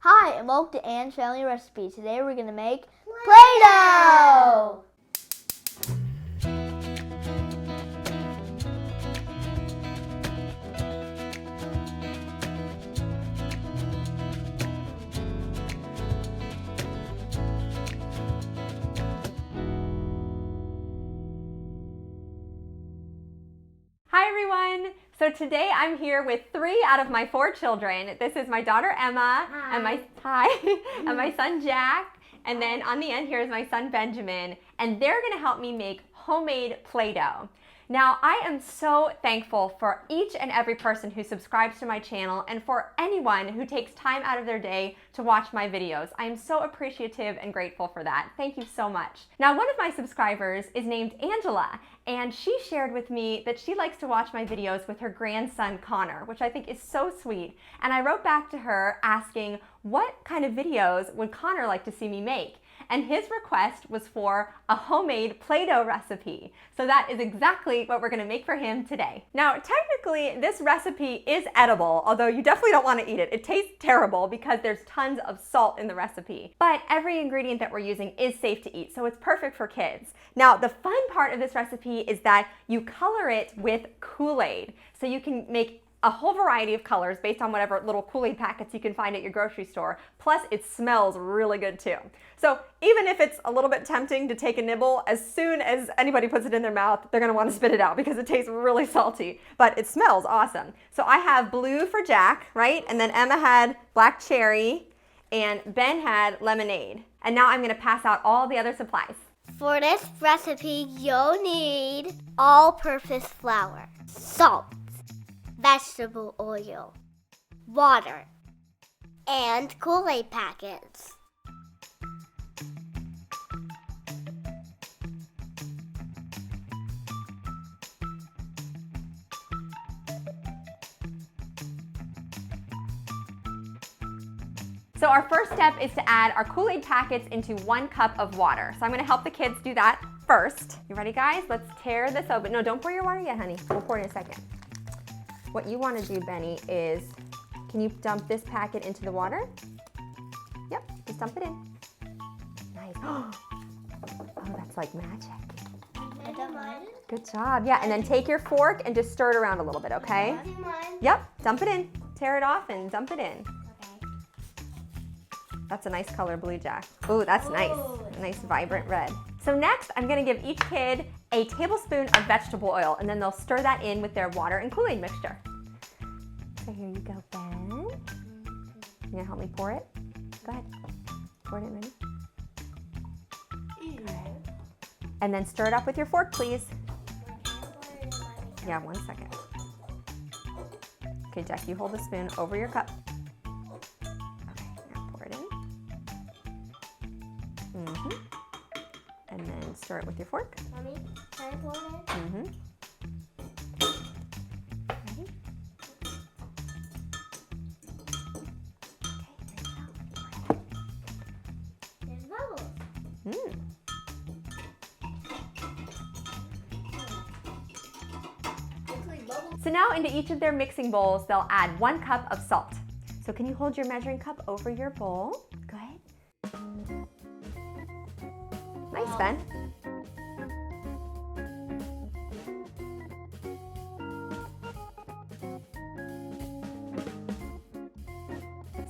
Hi, and welcome to Anne's Family Recipe. Today we're going to make play-doh! Hi everyone! So today I'm here with 3 out of my 4 children. This is my daughter Emma, and my son Jack, and then on the end here is my son Benjamin, and they're gonna help me make homemade Play-Doh. Now, I am so thankful for each and every person who subscribes to my channel and for anyone who takes time out of their day to watch my videos. I am so appreciative and grateful for that. Thank you so much. Now, one of my subscribers is named Angela, and she shared with me that she likes to watch my videos with her grandson Connor, which I think is so sweet. And I wrote back to her asking what kind of videos would Connor like to see me make? And his request was for a homemade Play-Doh recipe. So that is exactly what we're gonna make for him today. Now, technically, this recipe is edible, although you definitely don't wanna eat it. It tastes terrible because there's tons of salt in the recipe. But every ingredient that we're using is safe to eat, so it's perfect for kids. Now, the fun part of this recipe is that you color it with Kool Aid. So you can make a whole variety of colors based on whatever little Kool Aid packets you can find at your grocery store. Plus, it smells really good too. So even if it's a little bit tempting to take a nibble, as soon as anybody puts it in their mouth, they're gonna wanna spit it out because it tastes really salty, but it smells awesome. So I have blue for Jack, right? And then Emma had black cherry, and Ben had lemonade. And now I'm gonna pass out all the other supplies. For this recipe, you'll need all-purpose flour, salt, vegetable oil, water, and Kool Aid packets. So our first step is to add our Kool Aid packets into 1 cup of water. So I'm gonna help the kids do that first. You ready, guys? Let's tear this open. No, don't pour your water yet, honey. We'll pour it in a second. What you wanna do, Benny, is, can you dump this packet into the water? Yep, just dump it in. Nice. Oh, that's like magic. Good job. Yeah, and then take your fork and just stir it around a little bit, okay? Yep, dump it in. Tear it off and dump it in. That's a nice color, blue, Jack. Ooh, that's nice. A nice vibrant red. So next, I'm gonna give each kid a tablespoon of vegetable oil, and then they'll stir that in with their water and Kool Aid mixture. So here you go, Ben. You gonna help me pour it? Go ahead. Pour it in, Minnie. Good. And then stir it up with your fork, please. Yeah, 1 second. Okay, Jack, you hold the spoon over your cup. And then stir it with your fork. Mommy, can I pour it? Mm-hmm. Ready? Okay, there you go. There's bubbles. Mm. So now into each of their mixing bowls, they'll add 1 cup of salt. So can you hold your measuring cup over your bowl? Go ahead. Nice, Ben.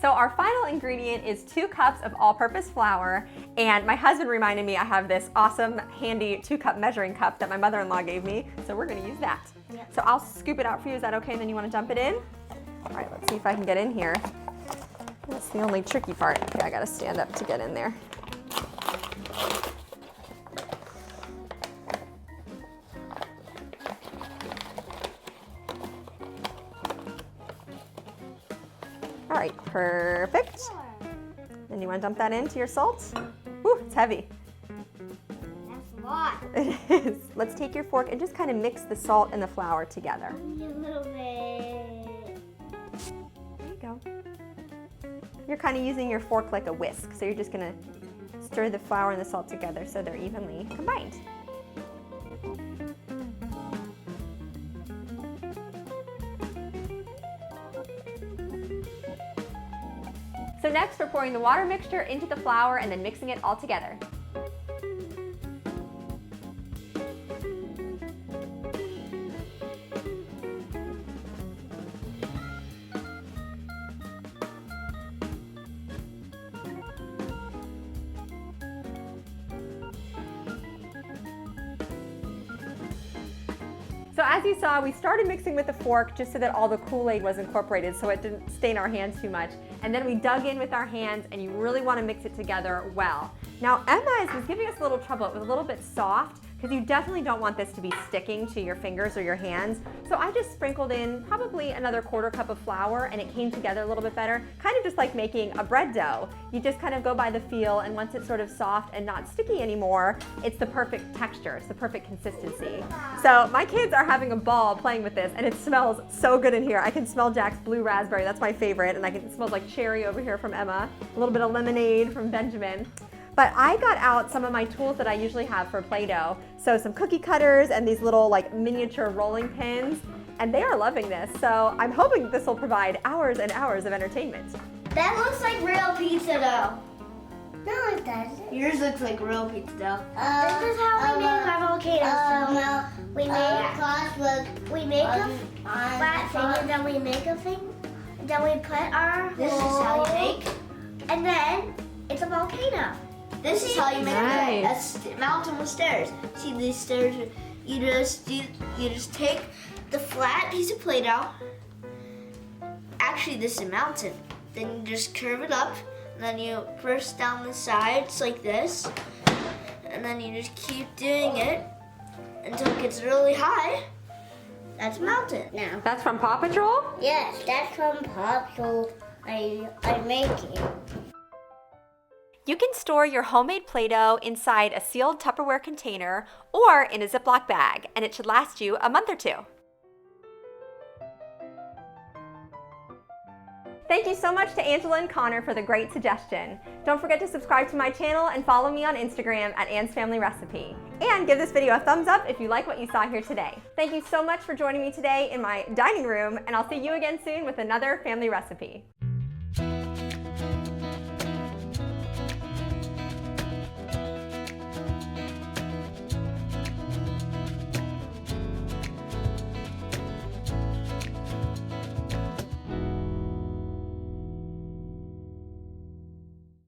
So our final ingredient is 2 cups of all-purpose flour, and my husband reminded me I have this awesome, handy 2-cup measuring cup that my mother-in-law gave me, so we're gonna use that. Yep. So I'll scoop it out for you, is that okay? And then you wanna dump it in? All right, let's see if I can get in here. That's the only tricky part. Okay, I gotta stand up to get in there. All right, perfect. Then you want to dump that into your salt? Whew, it's heavy. That's a lot. It is. Let's take your fork and just kind of mix the salt and the flour together. Only a little bit. There you go. You're kind of using your fork like a whisk, so you're just going to stir the flour and the salt together so they're evenly combined. So next we're pouring the water mixture into the flour and then mixing it all together. So as you saw, we started mixing with a fork just so that all the Kool Aid was incorporated so it didn't stain our hands too much. And then we dug in with our hands, and you really want to mix it together well. Now Emma was giving us a little trouble. It was a little bit soft because you definitely don't want this to be sticking to your fingers or your hands. So I just sprinkled in probably another 1/4 cup of flour, and it came together a little bit better. Kind of just like making a bread dough. You just kind of go by the feel, and once it's sort of soft and not sticky anymore, it's the perfect texture, it's the perfect consistency. So my kids are having a ball playing with this, and it smells so good in here. I can smell Jack's blue raspberry, that's my favorite, and it smells like cherry over here from Emma, a little bit of lemonade from Benjamin. But I got out some of my tools that I usually have for Play-Doh. So some cookie cutters and these little like miniature rolling pins, and they are loving this. So I'm hoping this will provide hours and hours of entertainment. That looks like real pizza dough. No, it doesn't. Yours looks like real pizza dough. This is how we make our volcanoes. No, We make a flat thing, and then we make a thing, and then we put our this is how you make. and then it's a volcano. This is how you make Nice. a mountain with stairs. See these stairs? You just take the flat piece of Play-Doh. Actually, this is a mountain. Then you just curve it up, and then you press down the sides like this, and then you just keep doing it until it gets really high. That's a mountain. Now, That's from Paw Patrol? yes, that's from Pop, so I'm making. You can store your homemade Play-Doh inside a sealed Tupperware container or in a Ziploc bag, and it should last you a month or 2. Thank you so much to Angela and Connor for the great suggestion. Don't forget to subscribe to my channel and follow me on Instagram at Ann's Family Recipe. And give this video a thumbs up if you like what you saw here today. Thank you so much for joining me today in my dining room, and I'll see you again soon with another family recipe.